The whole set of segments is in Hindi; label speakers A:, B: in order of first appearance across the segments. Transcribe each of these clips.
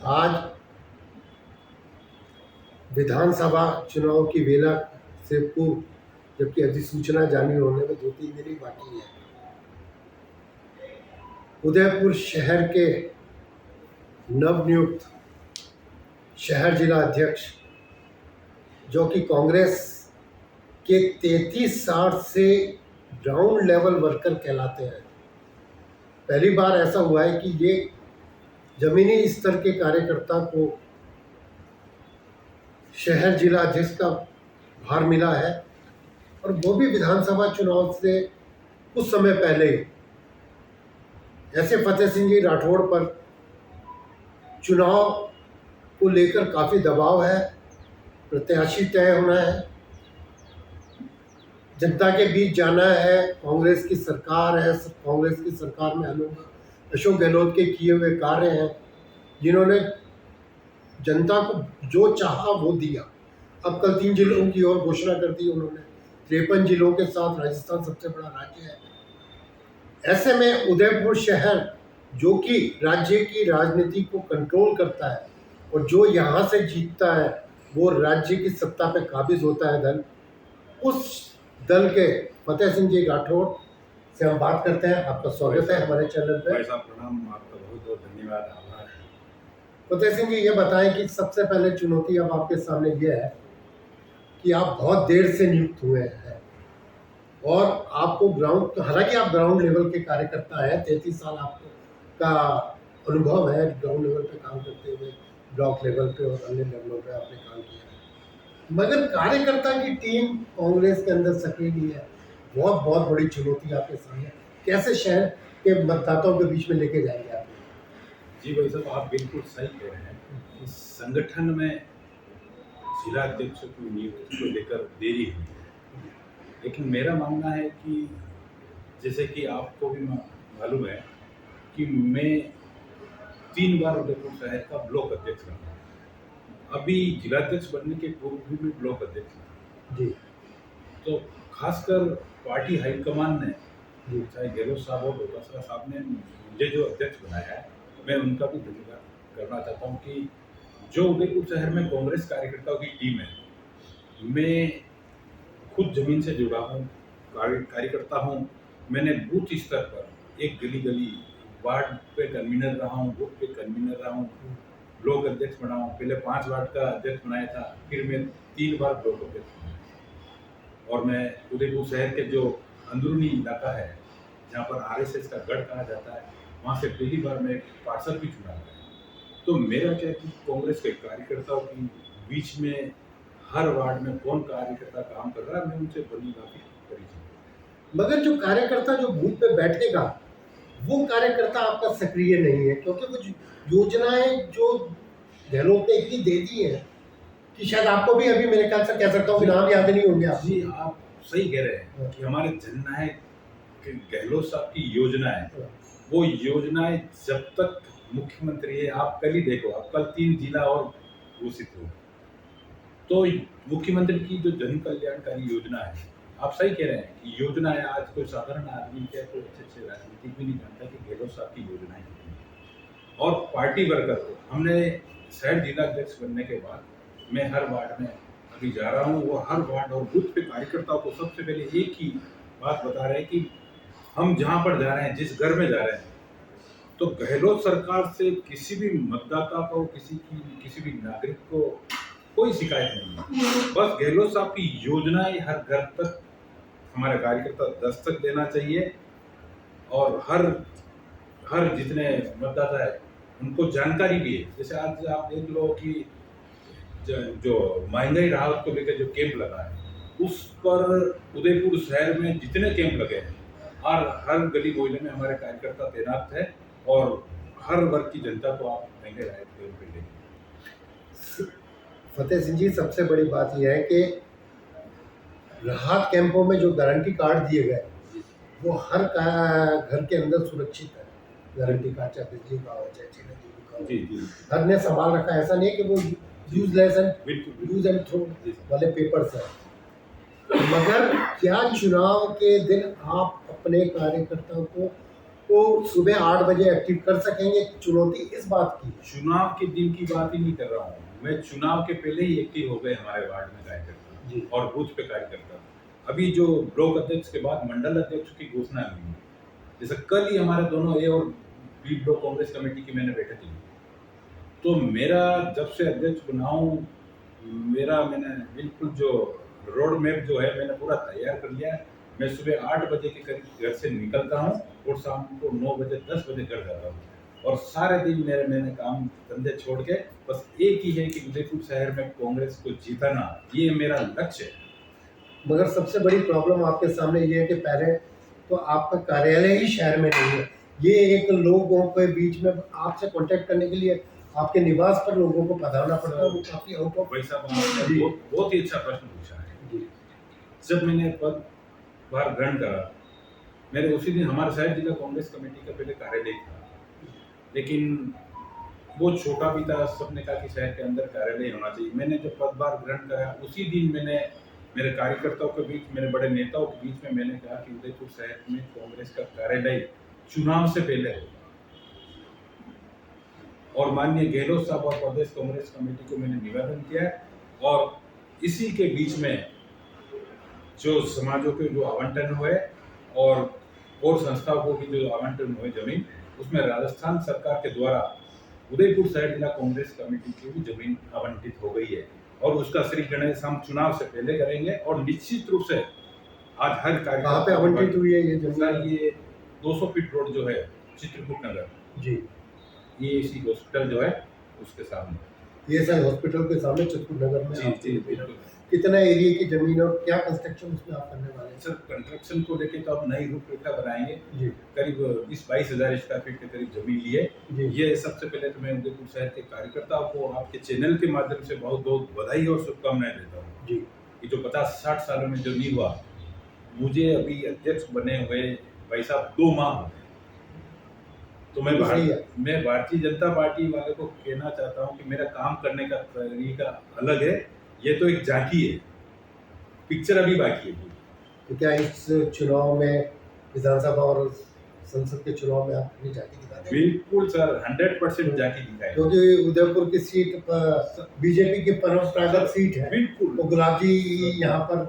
A: आज विधानसभा चुनाव की वेला से पूर्व, जबकि अधिसूचना जारी होने में 2-3 दिन ही बाकी है, उदयपुर शहर के नवनियुक्त शहर जिला अध्यक्ष, जो कि कांग्रेस के 33 साल से ग्राउंड लेवल वर्कर कहलाते हैं, पहली बार ऐसा हुआ है कि ये जमीनी स्तर के कार्यकर्ता को शहर जिला अध्यक्ष का भार मिला है, और वो भी विधानसभा चुनाव से कुछ समय पहले ही। ऐसे फतेह सिंह जी राठौड़ पर चुनाव को लेकर काफ़ी दबाव है, प्रत्याशी तय होना है, जनता के बीच जाना है, कांग्रेस की सरकार है, कांग्रेस की सरकार में अशोक गहलोत के किए हुए कार्य हैं, जिन्होंने जनता को जो चाहा वो दिया। अब कल 3 जिलों की और घोषणा कर दी उन्होंने, 53 जिलों के साथ राजस्थान सबसे बड़ा राज्य है। ऐसे में उदयपुर शहर, जो कि राज्य की राजनीति को कंट्रोल करता है और जो यहाँ से जीतता है वो राज्य की सत्ता पे काबिज होता है दल, उस दल के फतेह सिंह जी राठौड़ से हम बात करते हैं। आपका स्वागत है हमारे चैनल पे।
B: प्रणाम, आपका बहुत बहुत धन्यवाद, आभार।
A: फतेह सिंह जी, ये बताएं कि सबसे पहले चुनौती अब आपके सामने ये है कि आप बहुत देर से नियुक्त हुए हैं और आपको ग्राउंड, हालांकि आप ग्राउंड लेवल के कार्यकर्ता हैं, 33 साल आपको का अनुभव है ग्राउंड लेवल पे काम करते हुए, ब्लॉक लेवल पे और अन्य लेवलों पे आपने काम किया है, मगर कार्यकर्ता की टीम कांग्रेस के अंदर सक्रिय नहीं है। बहुत बड़ी चुनौती आपके सामने, कैसे शहर के मतदाताओं के बीच में लेके जाएंगे आप?
B: जी भाई साहब, आप बिल्कुल सही कह रहे हैं। इस संगठन में जिला अध्यक्ष की नियुक्ति को लेकर देरी हुई है, लेकिन मेरा मानना है कि जैसे कि आपको भी मालूम है कि मैं 3 बार उदयपुर शहर का ब्लॉक अध्यक्ष रहा हूँ। अभी जिलाध्यक्ष बनने के पूर्व भी मैं ब्लॉक अध्यक्ष रहा
A: जी।
B: तो खासकर पार्टी हाईकमान ने, चाहे गहलोत साहब और डोटासरा साहब ने मुझे जो अध्यक्ष बनाया है, मैं उनका भी धन्यवाद करना चाहता हूँ कि जो उदयपुर शहर में कांग्रेस कार्यकर्ताओं की टीम है, मैं खुद जमीन से जुड़ा हूँ, कार्यकर्ता हूँ। मैंने बूथ स्तर पर एक गली वार्ड पे कन्वीनर रहा हूँ, बूथ पे कन्वीनर रहा हूँ, ब्लॉक अध्यक्ष बना हूँ। पहले 5 वार्ड का अध्यक्ष बनाया था, फिर मैं 3 बार ब्लॉक अध्यक्ष बना। और मैं उदयपुर शहर के जो अंदरूनी इलाका है, जहाँ पर आरएसएस का गढ़ कहा जाता है, वहाँ से पहली बार मैं पार्षद भी चुना गया। तो मेरा क्या कि कांग्रेस के कार्यकर्ताओं के बीच में हर वार्ड में कौन कार्यकर्ता काम कर रहा है, मैं उनसे बड़ी काफ़ी परिचित।
A: मगर जो कार्यकर्ता जो बूथ पे बैठेगा, वो कार्यकर्ता आपका सक्रिय नहीं है, क्योंकि कुछ योजनाएं जो गहलोत ने इतनी दे दी है कि शायद आपको भी, अभी मेरे ख्याल से कह सकता हूँ कि नाम याद नहीं होंगे आप।
B: जी, आप सही कह रहे हैं कि हमारे जननायक गहलोत साहब की योजना है, वो योजनाएं जब तक मुख्यमंत्री है, आप कल ही देखो, आप कल 3 जिला और घोषित हो, तो मुख्यमंत्री की जो जन कल्याणकारी योजना है, आप सही कह रहे हैं कि योजना है। आज कोई साधारण आदमी क्या, कोई अच्छे राजनीतिक भी नहीं जानता कि गहलोत साहब की योजनाएं हैं। और पार्टी वर्कर को हमने शहर जिला अध्यक्ष बनने के बाद मैं हर वार्ड में अभी जा रहा हूँ, वो हर वार्ड और बूथ पे कार्यकर्ताओं को सबसे पहले एक ही बात बता रहे हैं कि हम जहाँ पर जा रहे हैं, जिस घर में जा रहे हैं, तो गहलोत सरकार से किसी भी मतदाता को, किसी भी नागरिक को कोई शिकायत नहीं है। बस गहलोत साहब की योजनाएं हर घर तक हमारे कार्यकर्ता दस्तक देना चाहिए, और हर जितने मतदाता है उनको जानकारी भी है। जैसे आज आप देख लो कि जो महंगाई राहत को लेकर जो कैंप लगा है, उस पर उदयपुर शहर में जितने कैंप लगे हैं, और हर गली मोहल्ले में हमारे कार्यकर्ता तैनात है, और हर वर्ग की जनता को आप महंगे राहत कैंप पे लेंगे।
A: फतेह सिंह जी, सबसे बड़ी बात यह है कि राहत कैंपों में जो गारंटी कार्ड दिए गए, वो हर घर के अंदर सुरक्षित है। गारंटी कार्ड चाहे बिजली का हो, चाहे चीनी का हो, हर ने संभाल रखा है। ऐसा नहीं है कि वो यूज एंड थ्रो वाले पेपर्स हैं। मगर क्या चुनाव के दिन आप अपने कार्यकर्ताओं को वो सुबह 8 बजे एक्टिव कर सकेंगे? चुनौती इस बात की है।
B: चुनाव के दिन की बात ही नहीं कर रहा हूँ मैं, चुनाव के पहले ही एक्टिव हो गए हमारे वार्ड में कार्यकर्ता
A: जी।
B: और बूथ पे कार्यकर्ता। अभी जो ब्लॉक अध्यक्ष के बाद मंडल अध्यक्ष की घोषणा हुई है, जैसे कल ही हमारे दोनों ए और बी ब्लॉक कांग्रेस कमेटी की मैंने बैठक ली, तो मेरा जब से अध्यक्ष बना हूँ, मैंने बिल्कुल जो रोड मैप जो है मैंने पूरा तैयार कर लिया है। मैं सुबह 8 बजे के करीब घर से निकलता हूँ और शाम को 9 बजे 10 बजे घर जाता हूँ, और सारे दिन मैंने काम धंधे छोड़ के बस एक ही है कि उदयपुर शहर में कांग्रेस को जीताना, ये मेरा लक्ष्य है।
A: मगर सबसे बड़ी प्रॉब्लम आपके सामने ये है कि पहले तो आपका कार्यालय ही शहर में नहीं है। ये एक लोगों के बीच में आपसे कांटेक्ट करने के लिए आपके निवास पर लोगों को पधारना पड़ता है, वो काफ़ी आउट ऑफ।
B: भाई साहब आपने
A: जी।
B: बहुत ही अच्छा प्रश्न पूछा है।
A: जी।
B: जब मैंने पदभार ग्रहण करा, मेरे उसी दिन हमारे शहर जिला कांग्रेस कमेटी का पहले कार्यालय था, लेकिन वो छोटा भी था, सबने कहा कि शहर के अंदर कार्यालय होना चाहिए। मैंने जब पदभार ग्रहण करा उसी दिन मैंने मेरे कार्यकर्ताओं के बीच, मेरे बड़े नेताओं के बीच में मैंने कहा कि उदयपुर शहर में कांग्रेस का कार्यालय चुनाव से पहले होगा, और माननीय गहलोत साहब और प्रदेश कांग्रेस कमेटी को मैंने निवेदन किया है, और इसी के बीच में जो समाजों के जो आवंटन हुए और संस्थाओं को भी जो आवंटन हुए जमीन, उसमें राजस्थान सरकार के द्वारा उदयपुर शहर जिला कांग्रेस कमेटी की भी जमीन आवंटित हो गई है, और उसका श्री गणेश हम चुनाव से पहले करेंगे। और निश्चित रूप से आज हर
A: कहाँ पे आवंटित हुई है ये जमीन?
B: ये 200 फीट रोड जो है चित्रकूट नगर,
A: जी।
B: ये इसी हॉस्पिटल जो है उसके सामने,
A: ये सर हॉस्पिटल के सामने चित्रकूट नगर में
B: जी जी बिल्कुल।
A: कितना एरिया की जमीन और क्या कंस्ट्रक्शन उसमें आप करने वाले हैं?
B: सर कंस्ट्रक्शन को लेके तो अब नई रूपरेखा बनाएंगे,
A: जी।
B: करीब 20-22 हज़ार स्क्वायर फीट के करीब जमीन लिए।
A: जी।
B: ये सबसे पहले तो मैं उदयपुर शहर के कार्यकर्ताओं को आपके चैनल के माध्यम से बहुत बहुत बधाई और शुभकामनाएं देता हूँ
A: जी।
B: कि जो 50-60 सालों में जो नहीं हुआ, मुझे अभी अध्यक्ष बने हुए भाई साहब 2 माह हो गए। तो
A: सही है।
B: मैं भारतीय जनता पार्टी वाले को कहना चाहता हूँ कि मेरा काम करने का तरीका अलग है, ये तो एक झांकी है, पिक्चर अभी बाकी है।
A: तो क्या इस चुनाव में विधानसभा और संसद के चुनाव में आप अपनी झांकी दिखाते हैं?
B: बिल्कुल सर, 100% झांकी दिखाएगा।
A: क्योंकि उदयपुर की सीट पर बीजेपी की परंपरागत सीट है,
B: बिल्कुल
A: तो गुलाब जी यहाँ पर,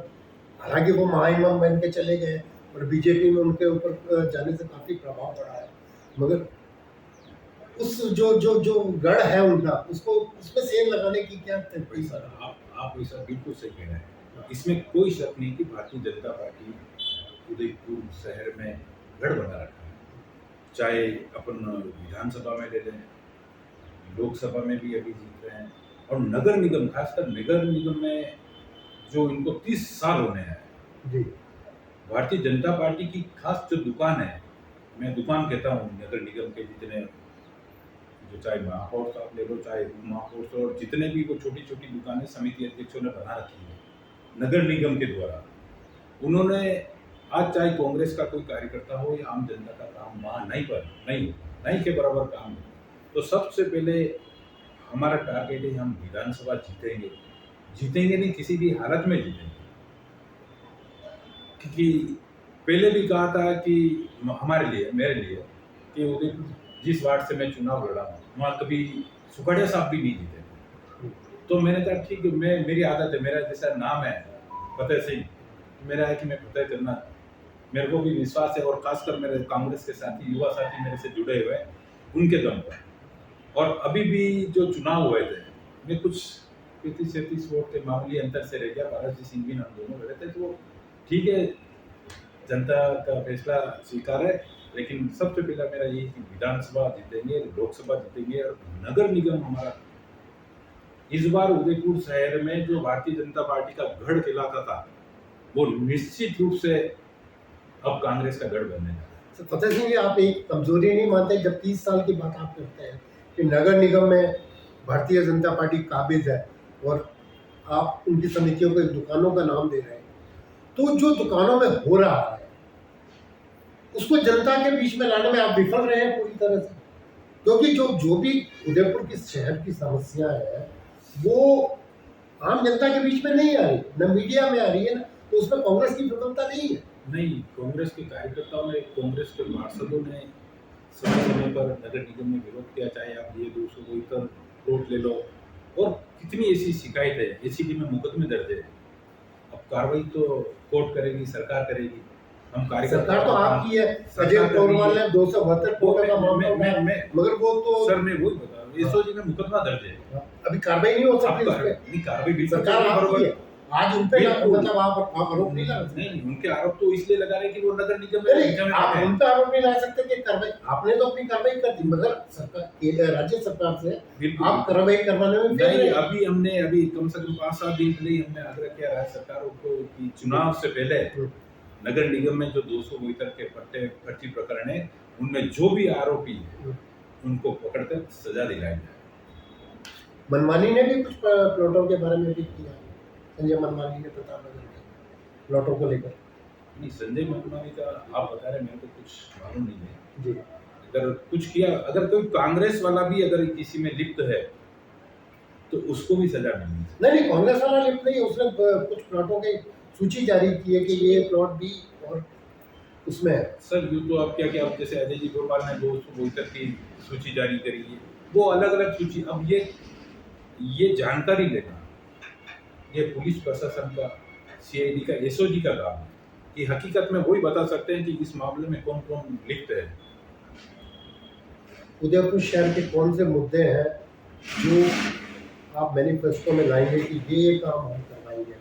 A: हालांकि वो महाइमाम बन के चले गए और बीजेपी में उनके ऊपर जाने से काफ़ी प्रभाव पड़ा है, मगर उस जो जो जो गढ़ है उनका, उसको उसमें सेंध लगाने की क्या
B: भाई साहब आप वैसा बिल्कुल सही कह रहे हैं। इसमें कोई शक नहीं कि भारतीय जनता पार्टी उदयपुर शहर में गढ़ बना रखा है, चाहे अपन विधानसभा में ले लें, लोकसभा में भी अभी जीत रहे हैं, और नगर निगम, खासकर नगर निगम में जो इनको 30 साल होने हैं।
A: जी।
B: भारतीय जनता पार्टी की खास जो दुकान है, मैं दुकान कहता हूँ नगर निगम के जितने, जो चाहे महापौर साहब ले लो, चाहे उप महापौर, और जितने भी वो छोटी छोटी दुकानें समिति अध्यक्षों ने बना रखी है नगर निगम के द्वारा, उन्होंने आज चाहे कांग्रेस का कोई कार्यकर्ता हो या आम जनता का काम वहाँ नहीं के बराबर काम हो, तो सबसे पहले हमारा टारगेट है हम विधानसभा जीतेंगे नहीं, किसी भी हालत में जीतेंगे। क्योंकि पहले भी कहा था कि हमारे लिए, मेरे लिए, कि उदयपुर जिस वार्ड से मैं चुनाव लड़ा वहाँ कभी सुखड़िया साहब भी नहीं जीते, तो मैंने कहा ठीक है, मेरी आदत है, मेरा जैसा नाम है फतेह सिंह, मेरा है कि मैं फतेह करना, मेरे को भी विश्वास है, और खासकर मेरे कांग्रेस के साथी, युवा साथी मेरे से जुड़े हुए उनके दम पर। और अभी भी जो चुनाव हुए थे, मैं कुछ 35-37 वोट के मामूली अंतर से रह गया, भारत जी सिंह भी हम दोनों लड़े थे, तो ठीक है, जनता का फैसला स्वीकार है, लेकिन सबसे पहला मेरा ये कि विधानसभा जीतेंगे, लोकसभा जीतेंगे, और नगर निगम हमारा इस बार उदयपुर शहर में जो भारतीय जनता पार्टी का गढ़ कहलाता था, वो निश्चित रूप से अब कांग्रेस का गढ़ बनने लगा।
A: तो फतेह सिंह जी, आप एक कमजोरी नहीं मानते जब 30 साल की बात आप करते हैं कि नगर निगम में भारतीय जनता पार्टी काबिज है और आप उनकी समितियों को दुकानों का नाम दे रहे हैं, तो जो दुकानों में हो रहा है उसको जनता के बीच में लाने में आप विफल रहे हैं पूरी तरह से, क्योंकि जो भी उदयपुर की शहर की समस्या है वो आम जनता के बीच में नहीं आ रही, न मीडिया में आ रही है ना, तो उसमें कांग्रेस की विफलता नहीं है।
B: नहीं, कांग्रेस के कार्यकर्ताओं ने, कांग्रेस के पार्षदों ने समय समय पर नगर निगम ने विरोध किया, चाहे आप ये 272 प्लॉट ले लो, और कितनी ऐसी शिकायत है, एसीबी में मुकदमे दर्ज है। अब कार्रवाई तो कोर्ट करेगी, सरकार करेगी। हम कार्यकर्ता
A: सरकार तो आपकी है। अजय
B: सरकार कर रही
A: कोतवाल
B: है।
A: ने 272 करोड़ का मामला उठाया, मगर वो तो
B: सर मैं वही बता रहा हूँ, एसओजी में मुकदमा दर्ज है।
A: अभी कार्रवाई नहीं हो सकती उस पे।
B: नहीं, कार्रवाई बिल्कुल
A: सरकार
B: करेगी,
A: आपकी
B: बरोबर।
A: है। आज उन पे
B: बिल्कुल।
A: मतलब आप आरोप नहीं लगा सकते।
B: नहीं, उनके आरोप तो इसलिए लगा रहे हैं कि वो नगर निगम में
A: नहीं, आप
B: बैठे हैं।
A: उन पे आरोप नहीं लगा सकते कि कार्रवाई आपने तो अपनी कार्रवाई कर दी, मगर सरकार, राज्य सरकार से
B: बिल्कुल।
A: आप कार्रवाई करवाने में फेल
B: नहीं,
A: रहे।
B: अभी कम से कम 5-7 दिन पहले ही हमने आग्रह किया राज्य सरकारों को कि चुनाव से पहले नगर निगम में जो 272 के फर्जी प्रकरण है, उनमें जो भी आरोपी है उनको पकड़कर सजा दिलाई जाए।
A: मनमानी ने भी कुछ प्लॉटों के बारे में भी किया, संजय मनमानी ने प्रतापनगर के प्लॉटों को लेकर।
B: नहीं, संजय मनमानी का आप बता रहे, मेरे को कुछ मालूम नहीं है
A: जी।
B: अगर कुछ किया, अगर कोई कांग्रेस वाला भी अगर किसी में लिप्त है तो उसको भी सजा मिलनी चाहिए।
A: नहीं, कांग्रेस वाला लिप्त नहीं, उसने कुछ प्लॉटों की सूची जारी की है कि ये प्लॉट भी और उसमें है।
B: सर यूँ तो आप क्या क्या, आप जैसे अजय जी गोपाल ने 272 की सूची जारी करी है, वो अलग अलग सूची। अब ये जानकारी लेना, ये पुलिस प्रशासन का, सीआईडी का, एसओजी का काम है कि हकीकत में वही बता सकते हैं कि इस मामले में कौन कौन लिप्त है।
A: उदयपुर शहर के कौन से मुद्दे हैं जो आप मैनिफेस्टो में लाएंगे कि ये काम हम करवाएंगे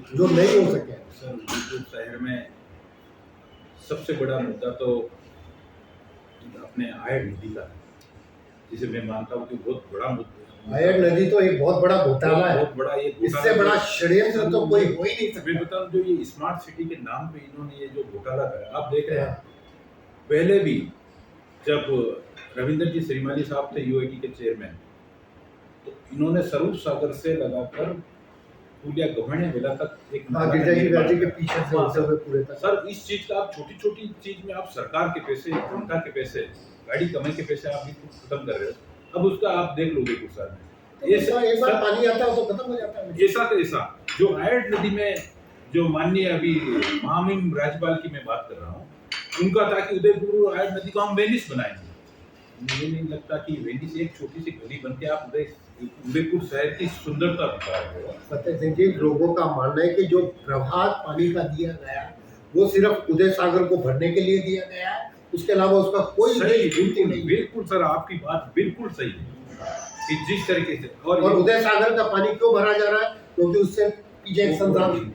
A: जो नहीं हो सके?
B: सर उदयपुर शहर में सबसे बड़ा मुद्दा तो अपने आय नदी का है, जिसे मैं मानता हूँ कि बहुत बड़ा मुद्दा।
A: आयड नदी तो एक बहुत बड़ा घोटाला है,
B: बहुत बड़ा ये
A: इससे बड़ा षड्यंत्र तो कोई हो ही नहीं सकता।
B: मैं बता दूं, जो ये स्मार्ट सिटी के नाम पे इन्होंने ये जो घोटाला करा, आप देख रहे हैं। पहले भी जब रविंद्र जी श्रीमाली साहब थे यूआईटी के चेयरमैन, तो इन्होंने स्वरूप सागर से लगाकर पुलिया गव्हाणे बेला तक एक
A: के पीछे से होते हुए पूरे तक।
B: सर इस चीज का आप छोटी छोटी चीज में आप सरकार के पैसे, जनता के पैसे, गाड़ी कमाई के पैसे आप खत्म कर रहे हो। अब उसका आप देख लो उदयपुर शहर में
A: एक बार पानी आता है तो खत्म हो जाता है।
B: ऐसा तो ऐसा जो आयड नदी में जो माननीय अभी महामहिम राज्यपाल की मैं बात कर रहा हूँ, उनका था कि उदयपुर आयड नदी को हम वेनिस बनाएंगे। मुझे नहीं लगता कि वेनिस एक छोटी सी गली बन के आप उदयपुर शहर की सुंदरता दिखा रहे हो।
A: सत्य सिंह जी, लोगों का मानना है कि जो प्रवाह पानी का दिया गया वो सिर्फ उदय सागर को भरने के लिए दिया गया है, उसके अलावा उसका कोई
B: सही नहीं। बिल्कुल सर, आपकी बात बिल्कुल सही है कि जिस तरीके से और
A: उदय सागर का पानी क्यों भरा जा रहा है, क्योंकि उससे पीछे एक संसाधन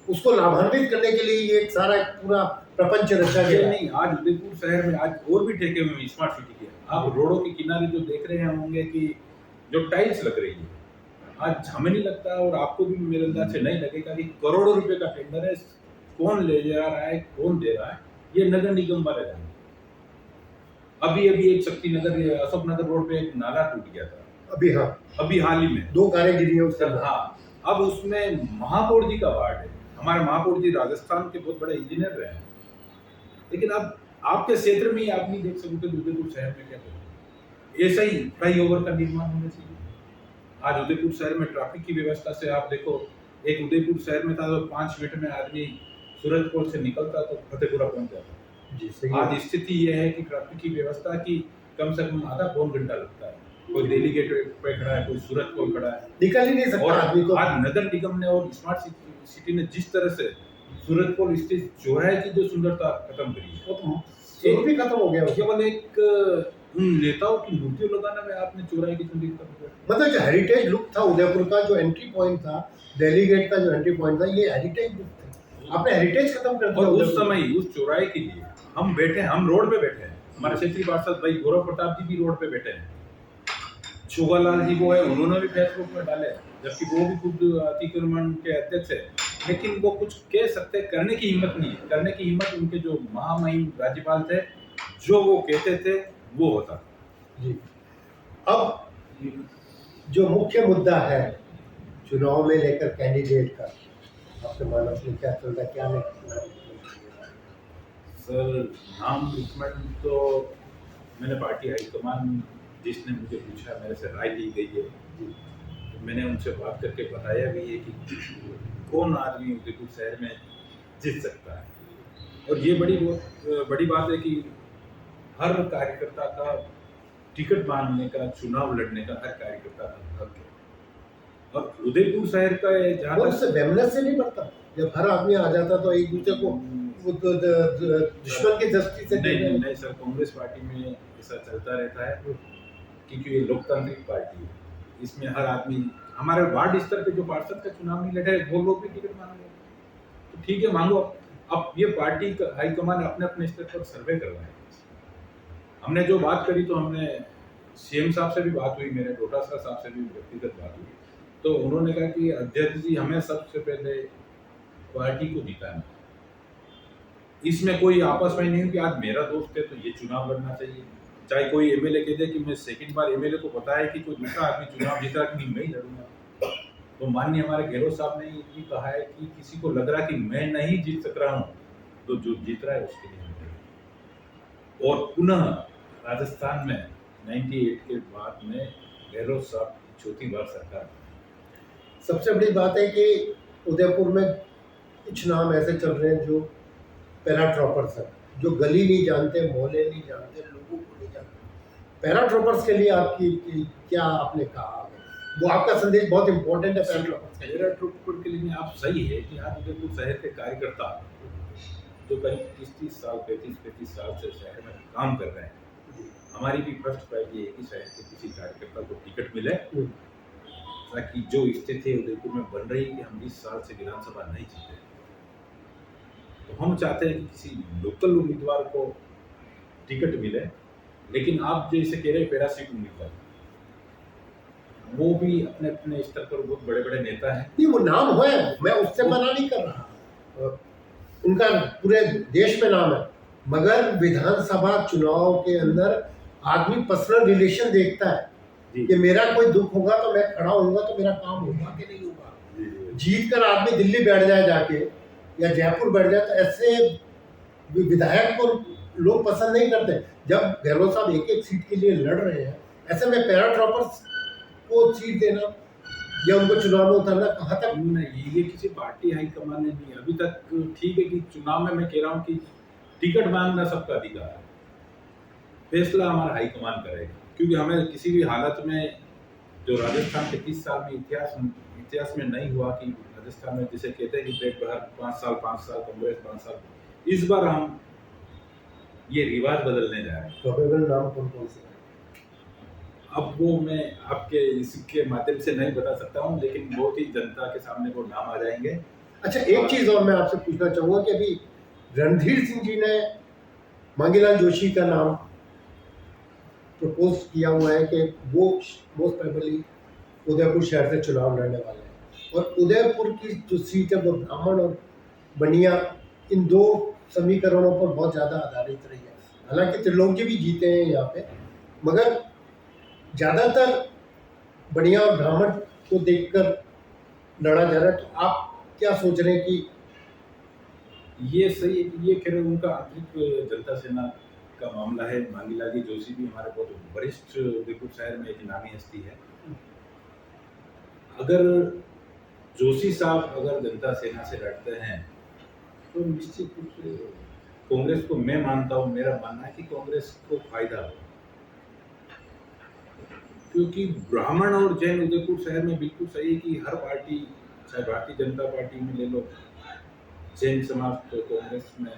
A: उसको लाभान्वित करने के लिए ये सारा पूरा प्रपंच रचा गया।
B: नहीं, आज उदयपुर शहर में आज और भी ठेके हुए हैं स्मार्ट सिटी के। आप रोडों के किनारे जो देख रहे होंगे कि जो टाइल्स लग रही है, आज हमें नहीं लगता और आपको भी मेरे अंदाज से नहीं लगेगा कि करोड़ों रुपए का टेंडर है, कौन ले जा रहा है, कौन दे रहा है, ये नगर निगम वाले जाने। अभी एक शक्ति नगर, अशोक नगर रोड पे एक नाला टूट गया था अभी हाल ही में,
A: 2 कारें गिरी हैं उसके।
B: हाँ, अब उसमें महापौर जी का वार्ड है। हमारे महापौर जी राजस्थान के बहुत बड़े इंजीनियर रहे हैं, लेकिन अब आपके क्षेत्र में ही आप नहीं देख सकते उदयपुर शहर में क्या करें। ऐसा ही फ्लाईओवर का निर्माण होना चाहिए। आज उदयपुर शहर में ट्रैफिक की व्यवस्था से आप देखो, एक उदयपुर शहर में था तो 5 मिनट में आदमी सूरजपुर से निकलता तो फतेहपुरा पहुंच जाता।
A: जी सही।
B: आज स्थिति यह है कि ट्रैफिक की व्यवस्था की कम से कम आधा पौन घंटा लगता है। कोई दिल्ली गेट पे खड़ा है, कोई सूरजपुर खड़ा है,
A: निकल ही नहीं सकता आदमी तो।
B: आज नगर निगम ने और स्मार्ट सिटी ने जिस तरह से सूरजपुर स्थित चौराहे की जो सुंदरता खत्म करी है,
A: वो भी खत्म हो गया।
B: केवल एक उन नेताओं की मूर्तियों लगाना में आपने चौराहे की सुंदरता,
A: मतलब जो हेरिटेज लुक था उदयपुर का, जो एंट्री पॉइंट था, दिल्ली गेट का जो एंट्री पॉइंट था, ये हेरिटेज लुक था। आपने हेरिटेज खत्म कर दिया।
B: और उस समय उस चौराहे के लिए हम बैठे, हम रोड पे बैठे हैं, हमारे क्षेत्रीय पार्षद भाई गौरव प्रताप जी भी रोड पे बैठे हैं, शोभालाल जी वो है, उन्होंने भी फेसबुक में डाले, जबकि वो भी खुद अतिक्रमण के अध्यक्ष है, लेकिन वो कुछ कह सकते, करने की हिम्मत नहीं है। करने की हिम्मत उनके जो महामहिम राज्यपाल थे, जो वो कहते थे वो होता
A: जी। अब जो मुख्य मुद्दा है चुनाव में लेकर कैंडिडेट का, आपके मानस में क्या चल रहा है, क्या नहीं?
B: सर नाम रिकमेंड तो मैंने पार्टी हाईकमान जिसने मुझे पूछा, मेरे से राय ली गई है, तो मैंने उनसे बात करके बताया भी है कि कौन आदमी उदयपुर शहर में जीत सकता है। और ये बड़ी बात है कि हर कार्यकर्ता का टिकट मांगने का, चुनाव लड़ने का हर कार्यकर्ता का हक है। और उदयपुर शहर का जहाँ
A: और
B: तक
A: उससे वेमनेस से नहीं बढ़ता, जब हर आदमी आ जाता तो एक दूसरे को वो दुश्मन की दृष्टि से
B: नहीं नहीं सर, कांग्रेस पार्टी में ऐसा चलता रहता है क्योंकि ये लोकतांत्रिक पार्टी है। इसमें हर आदमी, हमारे वार्ड स्तर पे जो पार्षद का चुनाव नहीं लड़े वो लोग भी टिकट मांग रहे हैं, तो ठीक है मांगो। अब ये पार्टी का हाईकमान अपने अपने स्तर पर सर्वे कर रहा है। हमने जो बात करी तो हमने सीएम साहब से भी बात हुई, मेरे डोटासरा साहब से भी व्यक्तिगत बात हुई, तो उन्होंने कहा कि अध्यक्ष जी हमें सबसे पहले पार्टी को जिताना है। इसमें कोई आपस में नहीं कि आज मेरा दोस्त है तो ये चुनाव लड़ना चाहिए। चाहे कोई एमएलए कह दे कि मैं सेकंड बार, एमएलए को पता है कि कोई दूसरा आदमी चुनाव जीत रहा है कि मैं ही लड़ूंगा। तो माननीय हमारे गहलोत साहब ने ये भी कहा है कि किसी को लग रहा कि मैं नहीं जीत सक रहा हूँ तो जो जीत रहा है उसके लिए हम लड़ेंगे। और पुनः राजस्थान में 98 के बाद में गहलोत साहब की चौथी बार सरकार।
A: सबसे बड़ी बात है कि उदयपुर में कुछ नाम ऐसे चल रहे हैं जो पैराट्रॉपर्स हैं, जो गली नहीं जानते, मोहल्ले नहीं जानते, लोगों को नहीं जानते। पैराट्रॉपर्स के लिए आपकी क्या आपने कहा, वो आपका संदेश बहुत इंपॉर्टेंट है पैराट्रॉपर्स के लिए।
B: पैराट्रॉपर के लिए आप सही है कि आज उदयपुर शहर के कार्यकर्ता जो करीब 30-30 साल 35-35 साल से शहर में काम कर रहे हैं, हमारी भी फर्स्ट प्रायोरिटी है कि शहर के किसी कार्यकर्ता को टिकट मिले, ताकि जो स्थिति उदयपुर में बन रही है कि हम 20 साल से विधानसभा नहीं जीते, तो हम चाहते हैं कि किसी लोकल उम्मीदवार को टिकट मिले। लेकिन आप जैसे कह रहे हैं पैरासीट उम्मीदवार, वो भी अपने अपने स्तर पर बहुत बड़े बड़े नेता हैं।
A: नहीं, वो नाम है, मैं उससे मना नहीं कर रहा, उनका पूरे देश में नाम है, मगर विधानसभा चुनाव के अंदर आदमी पर्सनल रिलेशन देखता है कि मेरा कोई दुख होगा तो मैं खड़ा होऊंगा तो मेरा काम होगा कि नहीं होगा। जीत कर आदमी दिल्ली बैठ जाए जाके या जयपुर बैठ जाए तो ऐसे विधायक को लोग पसंद नहीं करते। जब गहलोत साहब एक एक सीट के लिए लड़ रहे हैं, ऐसे में पैराट्रॉपर्स को सीट देना या उनको चुनाव में उतरना कहाँ तक?
B: नहीं, ये किसी पार्टी हाईकमान ने नहीं अभी तक। ठीक है कि चुनाव में मैं कह रहा हूँ कि टिकट मांगना सबका अधिकार है, फैसला हमारा हाईकमान करेगा, क्योंकि हमें किसी भी हालत में जो राजस्थान के 30 साल में इतिहास में नहीं हुआ कि राजस्थान में जिसे कहते हैं कि पेट भर 5 साल कांग्रेस 5 साल, इस बार हम ये रिवाज बदलने जा रहे हैं।
A: प्रोबेबल नाम कौन कौन से?
B: अब वो मैं आपके इसके माध्यम से नहीं बता सकता हूँ, लेकिन बहुत ही जनता के सामने वो नाम आ जाएंगे।
A: अच्छा, एक चीज़ और मैं आपसे पूछना चाहूँगा कि अभी रणधीर सिंह जी ने मांगीलाल जोशी का नाम प्रपोज किया हुआ है कि वो मोस्ट प्रोबेबली उदयपुर शहर से चुनाव लड़ने वाले हैं, और उदयपुर की जो सीट है वो ब्राह्मण और बनिया इन दो समीकरणों पर बहुत ज़्यादा आधारित रही है। हालांकि त्रिलोक जी भी जीते हैं यहाँ पे, मगर ज़्यादातर बनिया और ब्राह्मण को देखकर लड़ा जा रहा है। तो आप क्या सोच रहे हैं कि
B: ये सही है कि ये कह रहे हैं उनका आंतरिक जनता सेना का मामला है। मांगीलाल जी जोशी भी हमारे बहुत वरिष्ठ उदयपुर शहर में एक नामी हस्ती है। अगर जोशी साहब अगर जनता सेना से लड़ते हैं तो निश्चित रूप से कांग्रेस को, मैं मानता हूँ, मेरा मानना है कि कांग्रेस को फायदा हो, क्योंकि ब्राह्मण और जैन उदयपुर शहर में बिल्कुल सही है कि हर पार्टी, चाहे भारतीय जनता पार्टी में ले लो, जैन समाज तो कांग्रेस में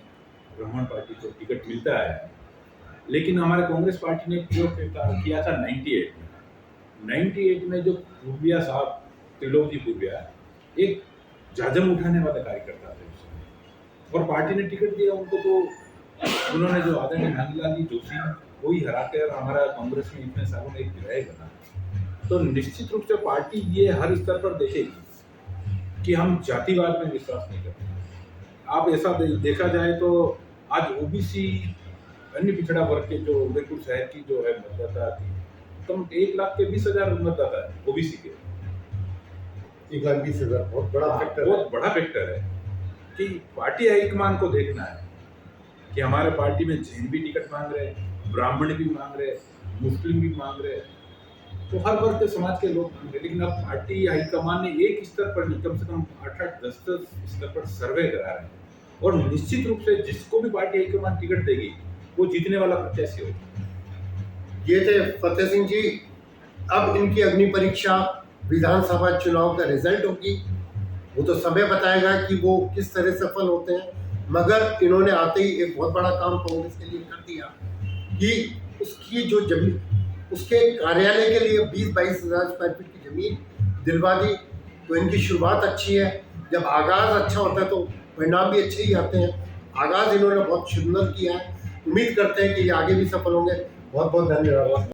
B: ब्राह्मण पार्टी को टिकट मिलता है। लेकिन हमारे कांग्रेस पार्टी ने जो किया था 98 में जो पूर्विया साहब, त्रिलोक जी पूर्विया, एक जाजम उठाने वाला कार्यकर्ता थे उस समय, और पार्टी ने टिकट दिया उनको, तो उन्होंने जो आदरणीय मांगीलाल जी जोशी को ही हरा कर हमारा कांग्रेस में इतने सालों में एक विधायक बना। तो निश्चित रूप से पार्टी ये हर स्तर पर देखेगी कि हम जातिवाद में विश्वास नहीं करते। आप ऐसा देखा जाए तो आज ओबीसी, अन्य पिछड़ा वर्ग के जो उदयपुर शहर की जो है मतदाता थी, कम 1,20,000 मतदाता है ओबीसी के।
A: 1,20,000 बहुत बड़ा फैक्टर है।
B: बहुत बड़ा फैक्टर है कि पार्टी हाईकमान को देखना है कि हमारे पार्टी में जैन भी टिकट मांग रहे हैं, ब्राह्मण भी मांग रहे, मुस्लिम भी मांग रहे, तो हर वर्ग के समाज के लोग मांग रहे। लेकिन अब पार्टी हाईकमान ने एक स्तर पर नहीं, कम से कम 8-8, 10-10 स्तर पर सर्वे करा रहे हैं, और निश्चित रूप से जिसको भी पार्टी हाईकमान टिकट देगी वो जीतने वाला प्रत्याशी हो।
A: ये थे फतेह सिंह जी। अब इनकी अग्नि परीक्षा विधानसभा चुनाव का रिजल्ट होगी, वो तो समय बताएगा कि वो किस तरह सफल होते हैं। मगर इन्होंने आते ही एक बहुत बड़ा काम कांग्रेस के लिए कर दिया कि उसकी जो जमीन, उसके कार्यालय के लिए 20-22 हज़ार स्क्वायर फीट की जमीन दिलवा दी। तो इनकी शुरुआत अच्छी है। जब आगाज़ अच्छा होता है तो परिणाम भी अच्छे ही आते हैं। आगाज़ इन्होंने बहुत सुंदर किया है। उम्मीद करते हैं कि ये आगे भी सफल होंगे। बहुत बहुत धन्यवाद।